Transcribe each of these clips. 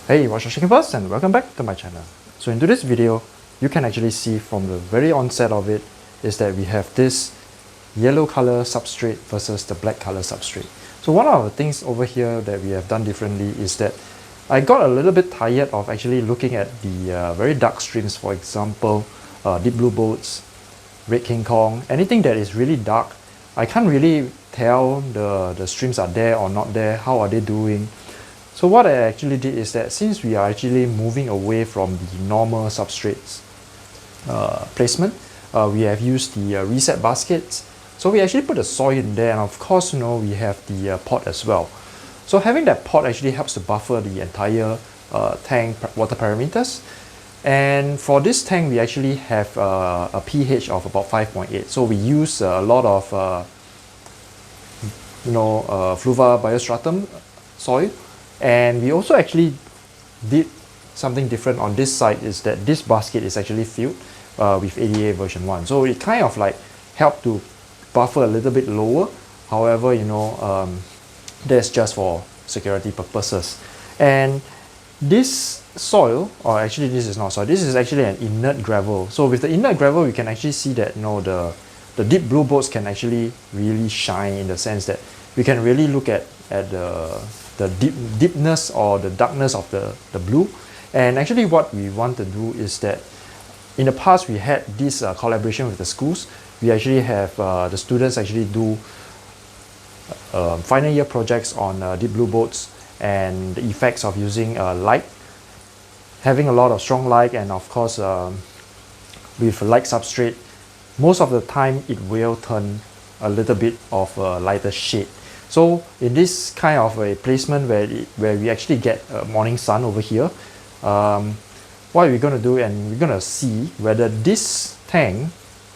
Hey, what's your shaking first and welcome back to my channel. So in today's video, you can actually see from the very onset of it is that we have this yellow color substrate versus the black color substrate. So one of the things over here that we have done differently is that I got a little bit tired of actually looking at the very dark streams, for example, deep blue boats, red King Kong, anything that is really dark. I can't really tell the streams are there or not there, how are they doing. So what I actually did is that since we are actually moving away from the normal substrates placement, we have used the reset baskets. So we actually put the soil in there, and of course, we have the pot as well. So having that pot actually helps to buffer the entire tank water parameters. And for this tank, we actually have a pH of about 5.8. So we use a lot of fluva biostratum soil. And we also actually did something different on this side, is that this basket is actually filled with ADA version 1. So it kind of like helped to buffer a little bit lower. However, that's just for security purposes. And this soil, or actually this is not soil, this is actually an inert gravel. So with the inert gravel, we can actually see that the deep blue boats can actually really shine, in the sense that we can really look at the deepness or the darkness of the blue. And actually what we want to do is that in the past we had this collaboration with the schools. We actually have the students actually do final year projects on deep blue boats and the effects of using light, having a lot of strong light, and of course with light substrate, most of the time it will turn a little bit of a lighter shade. So in this kind of a placement where we actually get morning sun over here, what we're going to do, and we're going to see whether this tank,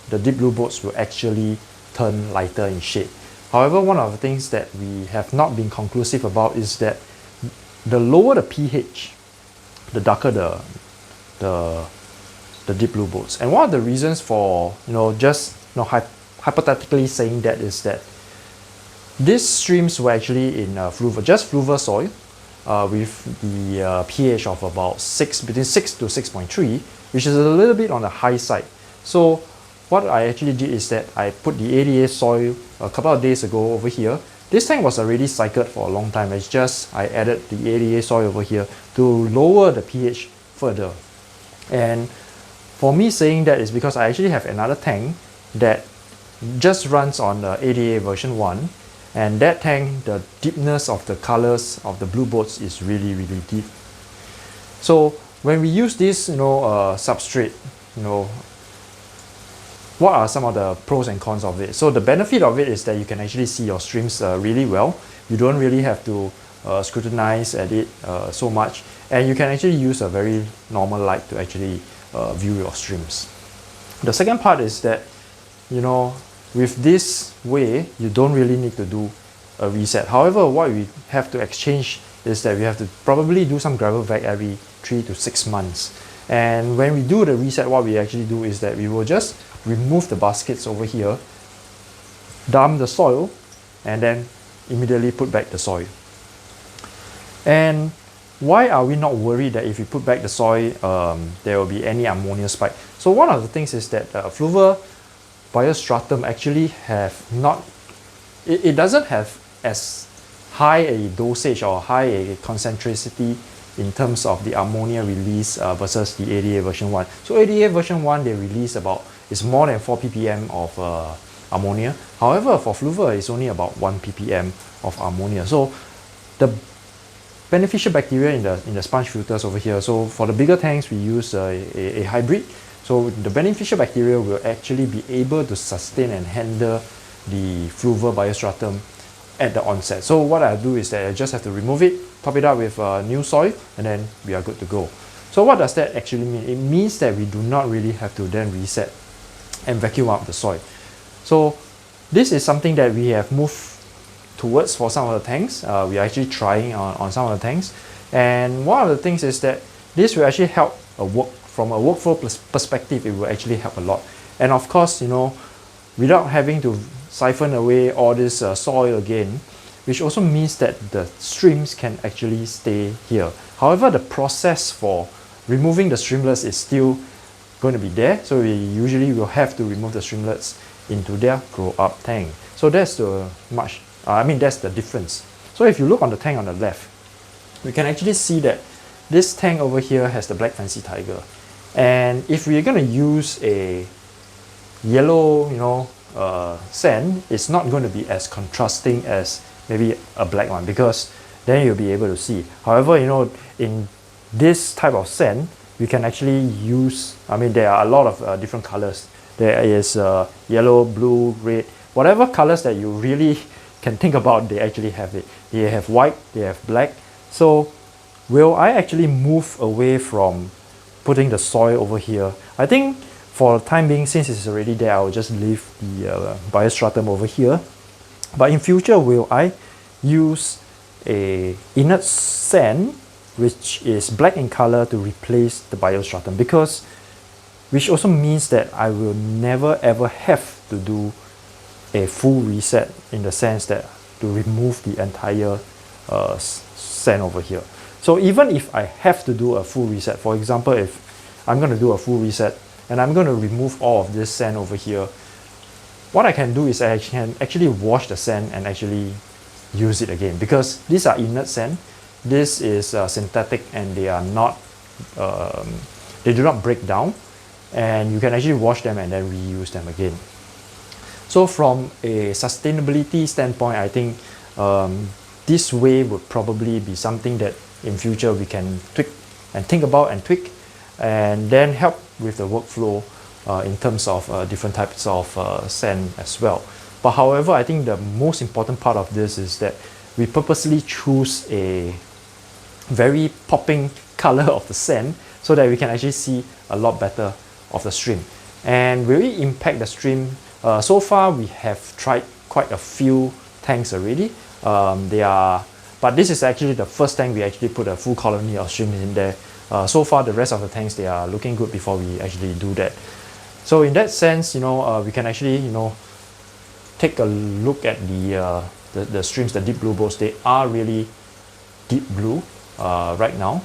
the deep blue boats, will actually turn lighter in shade. However, one of the things that we have not been conclusive about is that the lower the pH, the darker the deep blue boats. And one of the reasons for hypothetically saying that is that these streams were actually in just fluva soil with the pH of about between 6 to 6.3, which is a little bit on the high side. So what I actually did is that I put the ADA soil a couple of days ago over here. This tank was already cycled for a long time. It's just I added the ADA soil over here to lower the pH further. And for me saying that is because I actually have another tank that just runs on the ADA version 1. And that tank, the deepness of the colors of the blue boats is really, really deep. So when we use this, substrate, what are some of the pros and cons of it? So the benefit of it is that you can actually see your streams really well. You don't really have to scrutinize at it so much, and you can actually use a very normal light to actually view your streams. The second part is that, with this way, you don't really need to do a reset. However, what we have to exchange is that we have to probably do some gravel vac every 3 to 6 months. And when we do the reset, what we actually do is that we will just remove the baskets over here, dump the soil, and then immediately put back the soil. And why are we not worried that if we put back the soil, there will be any ammonia spike? So one of the things is that fluva biostratum actually it doesn't have as high a dosage or high a concentricity in terms of the ammonia release versus the ADA version 1. So ADA version 1, they release it's more than 4 ppm of ammonia. However, for fluva, it's only about 1 ppm of ammonia. So the beneficial bacteria in the sponge filters over here, so for the bigger tanks, we use a hybrid. So the beneficial bacteria will actually be able to sustain and handle the fluva biostratum at the onset. So what I do is that I just have to remove it, top it up with new soil, and then we are good to go. So what does that actually mean? It means that we do not really have to then reset and vacuum up the soil. So this is something that we have moved towards for some of the tanks. We are actually trying on some of the tanks. And one of the things is that this will actually help from a workflow perspective, it will actually help a lot. And of course, without having to siphon away all this soil again, which also means that the streams can actually stay here. However, the process for removing the streamlets is still going to be there, so we usually will have to remove the streamlets into their grow up tank. So that's that's the difference. So if you look on the tank on the left, we can actually see that this tank over here has the black fancy tiger, and if we're going to use a yellow sand, it's not going to be as contrasting as maybe a black one, because then you'll be able to see. However, in this type of sand, we can actually use, there are a lot of different colors. There is yellow, blue, red, whatever colors that you really can think about, they actually have it. They have white, they have black. So will I actually move away from putting the soil over here? I think for the time being, since it's already there, I will just leave the biostratum over here. But in future, will I use a inert sand which is black in color to replace the biostratum? Because which also means that I will never ever have to do a full reset, in the sense that to remove the entire sand over here. So even if I have to do a full reset, for example, if I'm going to do a full reset and I'm going to remove all of this sand over here, what I can do is I can actually wash the sand and actually use it again, because these are inert sand. This is synthetic, and they are not they do not break down, and you can actually wash them and then reuse them again. So from a sustainability standpoint, I think this way would probably be something that in future we can tweak and think about and tweak, and then help with the workflow in terms of different types of sand as well. But however, I think the most important part of this is that we purposely choose a very popping color of the sand, so that we can actually see a lot better of the stream. And will it impact the stream? So far we have tried quite a few tanks already. But this is actually the first tank we actually put a full colony of streams in there. So far the rest of the tanks, they are looking good before we actually do that. So in that sense, we can actually take a look at the streams, the deep blue boats. They are really deep blue right now.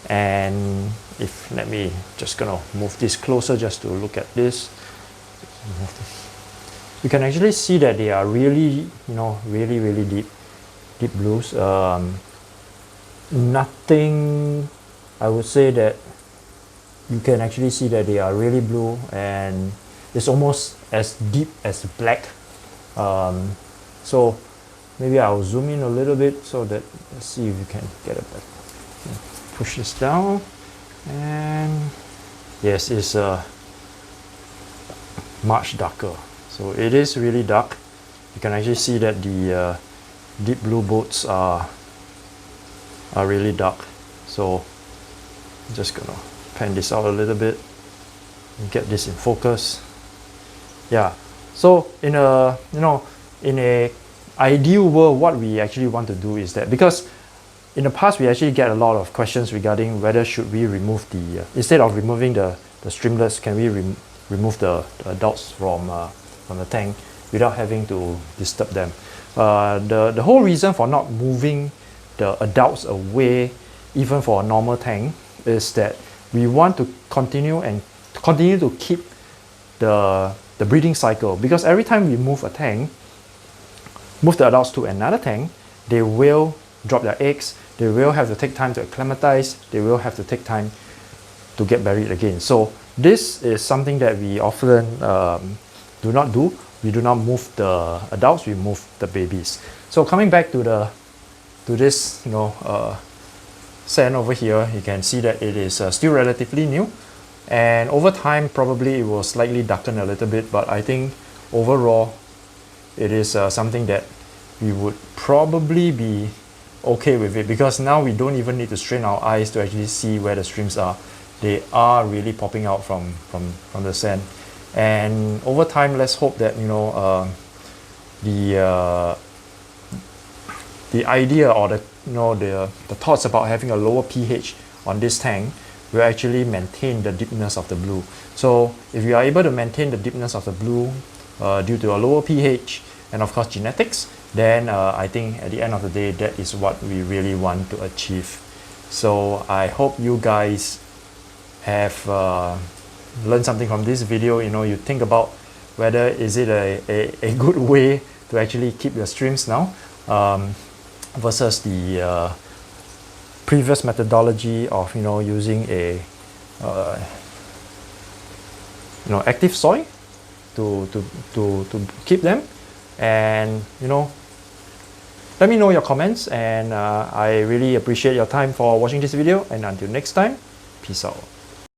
And if, let me just gonna move this closer just to look at this. You can actually see that they are really, really deep blues. Nothing, I would say that you can actually see that they are really blue, and it's almost as deep as black. So maybe I'll zoom in a little bit so that, let's see if you can get it back. Push this down, and yes, it's much darker. So it is really dark. You can actually see that the deep blue boats are really dark. So I'm just gonna pan this out a little bit and get this in focus. Yeah. So in a ideal world, what we actually want to do is that, because in the past we actually get a lot of questions regarding whether should we remove the instead of removing the streamlets, can we remove the adults from the tank without having to disturb them. The whole reason for not moving the adults away, even for a normal tank, is that we want to continue to keep the breeding cycle, because every time we move a tank, move the adults to another tank, they will drop their eggs, they will have to take time to acclimatize, they will have to take time to get buried again. So this is something that we often do not do. We do not move the adults, we move the babies. So coming back to this sand over here, you can see that it is still relatively new, and over time probably it will slightly darken a little bit, but I think overall it is something that we would probably be okay with it, because now we don't even need to strain our eyes to actually see where the streams are. They are really popping out from the sand, and over time, let's hope that the idea or the thoughts about having a lower pH on this tank will actually maintain the deepness of the blue. So if you are able to maintain the deepness of the blue due to a lower pH and of course genetics, then I think at the end of the day, that is what we really want to achieve. So I hope you guys have learned something from this video. You know, you think about whether is it a good way to actually keep your streams now versus the previous methodology of, you know, using a active soil to keep them. And, you know, let me know your comments, and I really appreciate your time for watching this video, and until next time, peace out.